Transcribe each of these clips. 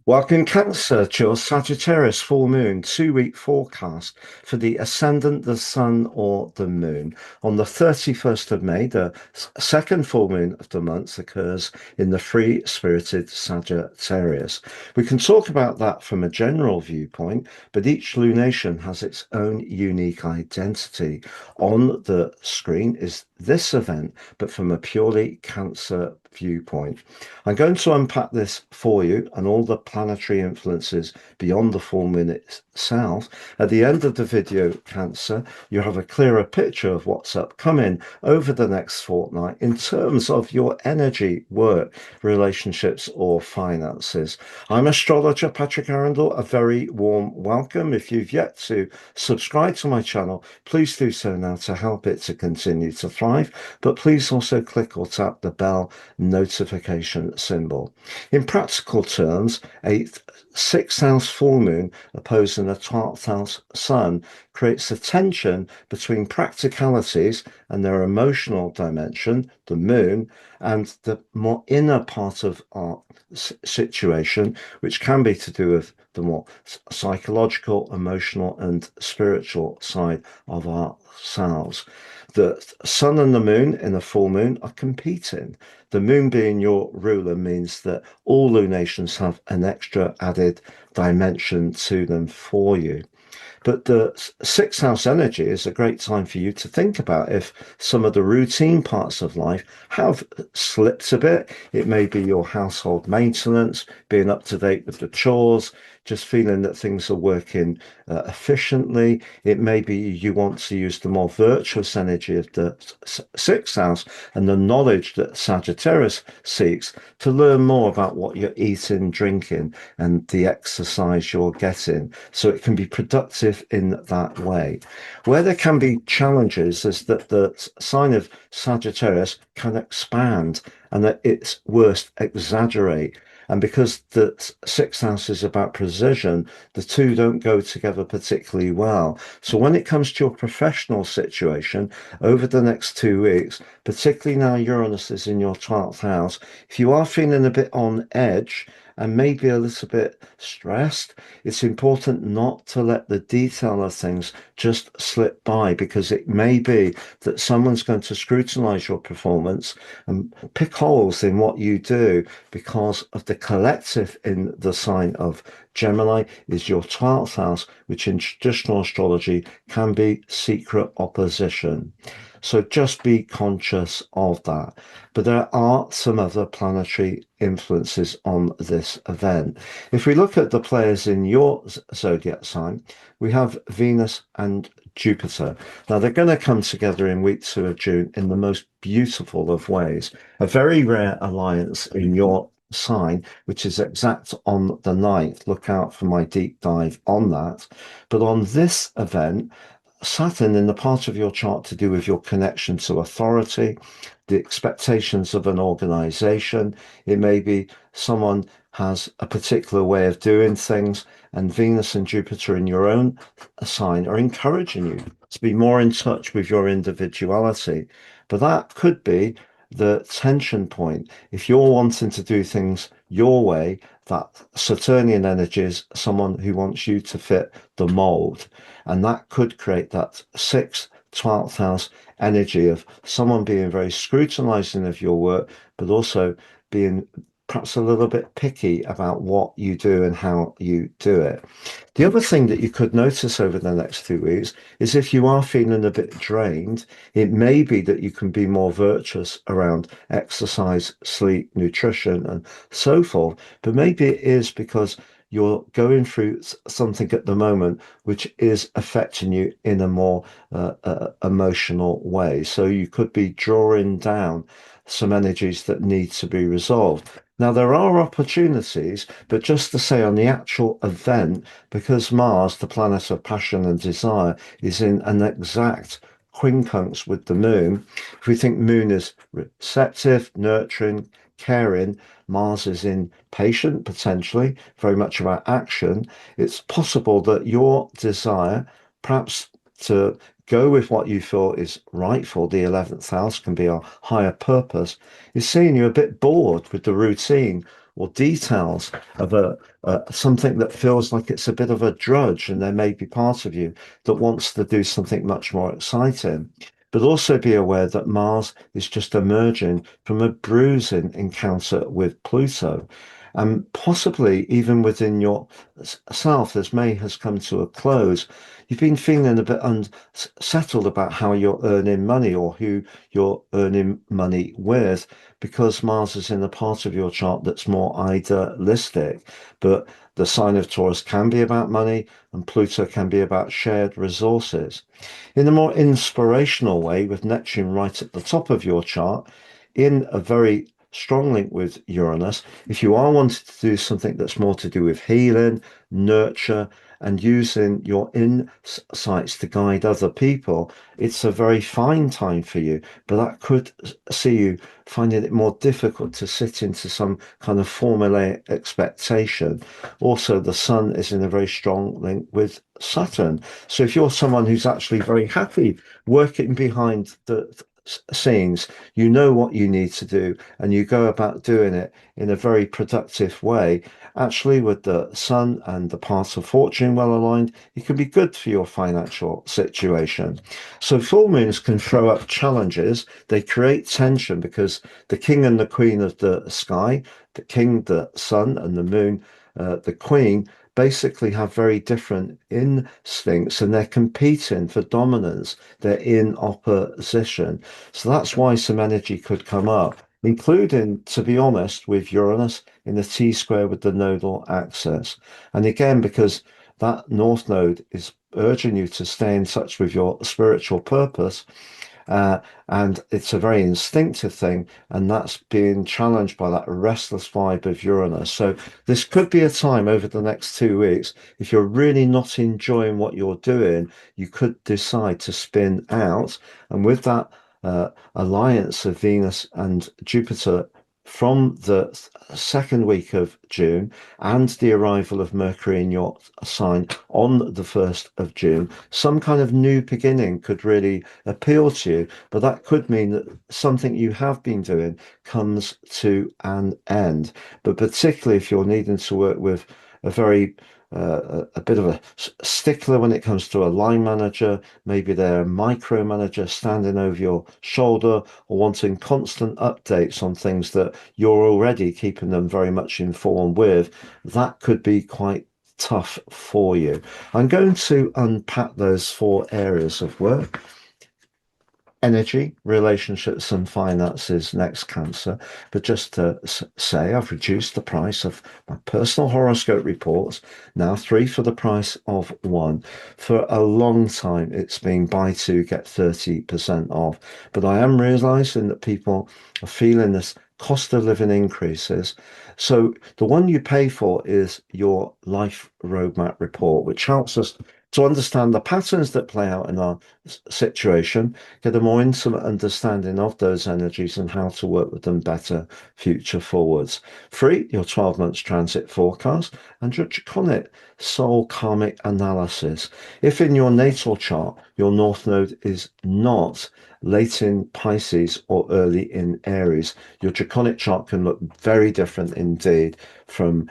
Welcome, Cancer, to your Sagittarius full moon 2 week forecast for the ascendant, the sun, or the moon. On the 31st of May, the second full moon of the month occurs in the free spirited Sagittarius. We can talk about that from a general viewpoint, but each lunation has its own unique identity. On the screen is this event, but from a purely Cancer viewpoint. I'm going to unpack this for you and all the planetary influences beyond the full moon itself. At the end of the video, Cancer, you have a clearer picture of what's upcoming over the next fortnight in terms of your energy, work, relationships, or finances. I'm astrologer Patrick Arundel. A very warm welcome. If you've yet to subscribe to my channel, please do so now to help it to continue to thrive. But please also click or tap the bell notification symbol. In practical terms, a sixth house full moon opposing a 12th house sun creates a tension between practicalities and their emotional dimension, the moon, and the more inner part of our situation, which can be to do with the more psychological, emotional, and spiritual side of ourselves. The sun and the moon in a full moon are competing. The moon being your ruler means that all lunations have an extra added dimension to them for you. But the sixth house energy is a great time for you to think about if some of the routine parts of life have slipped a bit. It may be your household maintenance, being up to date with the chores, just feeling that things are working efficiently. It may be you want to use the more virtuous energy of the sixth house and the knowledge that Sagittarius seeks to learn more about what you're eating, drinking, and the exercise you're getting, so it can be productive in that way. Where there can be challenges is that the sign of Sagittarius can expand and at its worst exaggerate. And because the sixth house is about precision, the two don't go together particularly well. So when it comes to your professional situation over the next 2 weeks, particularly now Uranus is in your 12th house, if you are feeling a bit on edge and maybe a little bit stressed, it's important not to let the detail of things just slip by, because it may be that someone's going to scrutinize your performance and pick holes in what you do, because of the collective in the sign of Gemini is your 12th house, which in traditional astrology can be secret opposition. So just be conscious of that. But there are some other planetary influences on this event. If we look at the players in your zodiac sign, we have Venus and Jupiter. Now they're going to come together in week 2 of June in the most beautiful of ways. A very rare alliance in your sign, which is exact on the 9th. Look out for my deep dive on that. But on this event, Saturn in the part of your chart to do with your connection to authority, the expectations of an organization. It may be someone has a particular way of doing things, and Venus and Jupiter in your own sign are encouraging you to be more in touch with your individuality. But that could be the tension point. If you're wanting to do things your way, that Saturnian energy is someone who wants you to fit the mold. And that could create that sixth, 12th house energy of someone being very scrutinizing of your work, but also being perhaps a little bit picky about what you do and how you do it. The other thing that you could notice over the next 2 weeks is if you are feeling a bit drained, it may be that you can be more virtuous around exercise, sleep, nutrition, and so forth. But maybe it is because you're going through something at the moment which is affecting you in a more emotional way. So you could be drawing down some energies that need to be resolved. Now, there are opportunities, but just to say on the actual event, because Mars, the planet of passion and desire, is in an exact quincunx with the moon, if we think moon is receptive, nurturing, caring, Mars is in patient, potentially, very much about action, it's possible that your desire, perhaps to go with what you feel is right for the 11th house, can be our higher purpose, is seeing you a bit bored with the routine, or details of something that feels like it's a bit of a drudge, and there may be part of you that wants to do something much more exciting. But also be aware that Mars is just emerging from a bruising encounter with Pluto. And possibly even within yourself, as May has come to a close, you've been feeling a bit unsettled about how you're earning money or who you're earning money with, because Mars is in a part of your chart that's more idealistic. But the sign of Taurus can be about money, and Pluto can be about shared resources. In a more inspirational way, with Neptune right at the top of your chart, in a very strong link with Uranus, if you are wanting to do something that's more to do with healing, nurture, and using your insights to guide other people, it's a very fine time for you. But that could see you finding it more difficult to sit into some kind of formulaic expectation. Also, the Sun is in a very strong link with Saturn. So if you're someone who's actually very happy working behind the scenes, you know what you need to do, and you go about doing it in a very productive way. Actually, with the Sun and the paths of fortune well aligned, it can be good for your financial situation. So full moons can throw up challenges. They create tension because the king and the queen of the sky, the king, the sun, and the moon, the queen, basically have very different instincts, and they're competing for dominance. They're in opposition. So that's why some energy could come up, including, to be honest, with Uranus in the T square with the nodal axis. And again, because that north node is urging you to stay in touch with your spiritual purpose, uh, and it's a very instinctive thing, and that's being challenged by that restless vibe of Uranus. So this could be a time over the next 2 weeks, if you're really not enjoying what you're doing, you could decide to spin out. And with that alliance of Venus and Jupiter from the second week of June, and the arrival of Mercury in your sign on the 1st of June, some kind of new beginning could really appeal to you. But that could mean that something you have been doing comes to an end. But particularly if you're needing to work with a very a bit of a stickler when it comes to a line manager, maybe they're a micromanager standing over your shoulder, or wanting constant updates on things that you're already keeping them very much informed with, that could be quite tough for you. I'm going to unpack those 4 areas of work: energy, relationships, and finances next, Cancer. But just to say, I've reduced the price of my personal horoscope reports, now 3 for the price of 1. For a long time, it's been buy 2, get 30% off. But I am realizing that people are feeling this cost of living increases. So the one you pay for is your life roadmap report, which helps us to understand the patterns that play out in our situation, get a more intimate understanding of those energies and how to work with them better future forwards. 3, your 12 months transit forecast, and your draconic soul karmic analysis. If in your natal chart, your north node is not late in Pisces or early in Aries, your draconic chart can look very different indeed from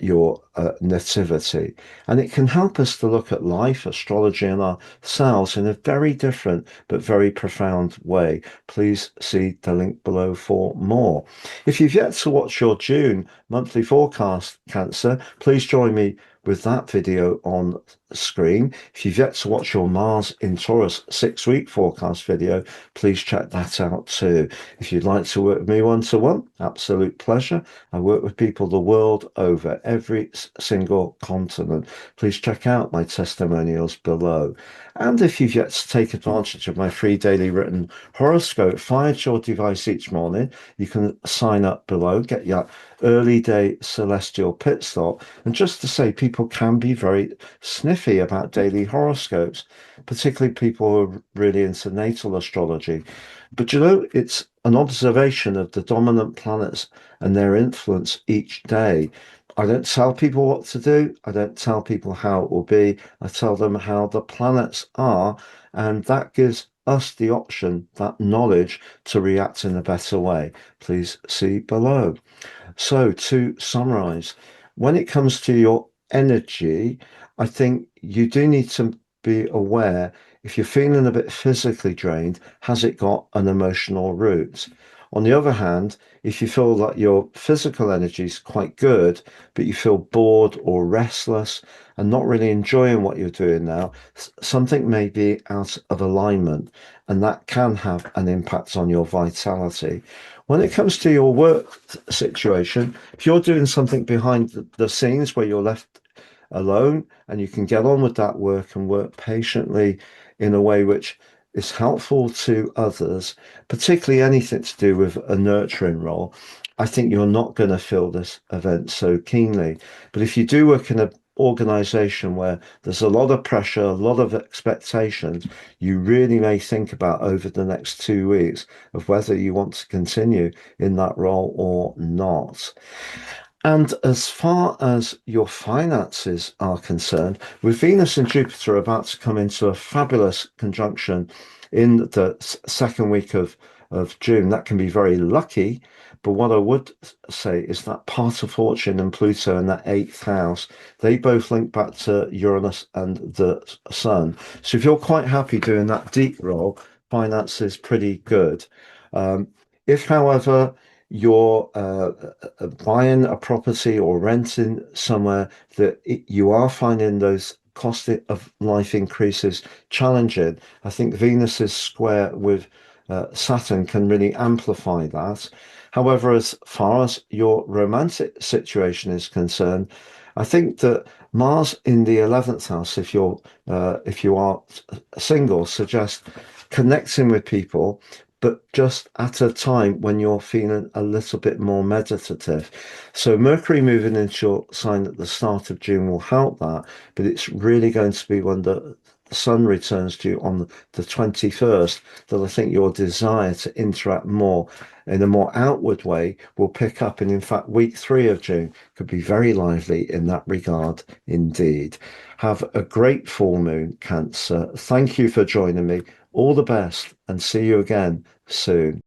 your nativity. And it can help us to look at life, astrology, and ourselves in a very different but very profound way. Please see the link below for more. If you've yet to watch your June monthly forecast, Cancer, please join me with that video on screen. If you've yet to watch your Mars in Taurus 6-week forecast video, please check that out too. If you'd like to work with me one-to-one, absolute pleasure. I work with people the world over, every single continent. Please check out my testimonials below. And if you've yet to take advantage of my free daily written horoscope fired to your device each morning, you can sign up below, get your early day celestial pit stop. And just to say, people can be very sniffy about daily horoscopes, particularly people who are really into natal astrology. But you know, it's an observation of the dominant planets and their influence each day. I don't tell people what to do. I don't tell people how it will be. I tell them how the planets are, and that gives us the option, that knowledge, to react in a better way. Please see below. So, to summarize, when it comes to your energy, I think you do need to be aware if you're feeling a bit physically drained, has it got an emotional root? On the other hand, if you feel that your physical energy is quite good, but you feel bored or restless and not really enjoying what you're doing now, something may be out of alignment, and that can have an impact on your vitality. When it comes to your work situation, if you're doing something behind the scenes where you're left alone and you can get on with that work and work patiently in a way which is helpful to others, particularly anything to do with a nurturing role, I think you're not going to feel this event so keenly. But if you do work in an organization where there's a lot of pressure, a lot of expectations, you really may think about over the next 2 weeks of whether you want to continue in that role or not. And as far as your finances are concerned, with Venus and Jupiter about to come into a fabulous conjunction in the second week of June, that can be very lucky. But what I would say is that part of fortune and Pluto in that eighth house, they both link back to Uranus and the Sun. So if you're quite happy doing that deep role, finance is pretty good. If, however, you're buying a property or renting somewhere that you are finding those cost of life increases challenging, I think Venus's square with Saturn can really amplify that. However, as far as your romantic situation is concerned, I think that Mars in the 11th house, if you are single, suggests connecting with people, but just at a time when you're feeling a little bit more meditative. So Mercury moving into your sign at the start of June will help that, but it's really going to be when the Sun returns to you on the 21st that I think your desire to interact more in a more outward way will pick up. And in fact, week 3 of June could be very lively in that regard indeed. Have a great full moon, Cancer. Thank you for joining me. All the best and see you again soon.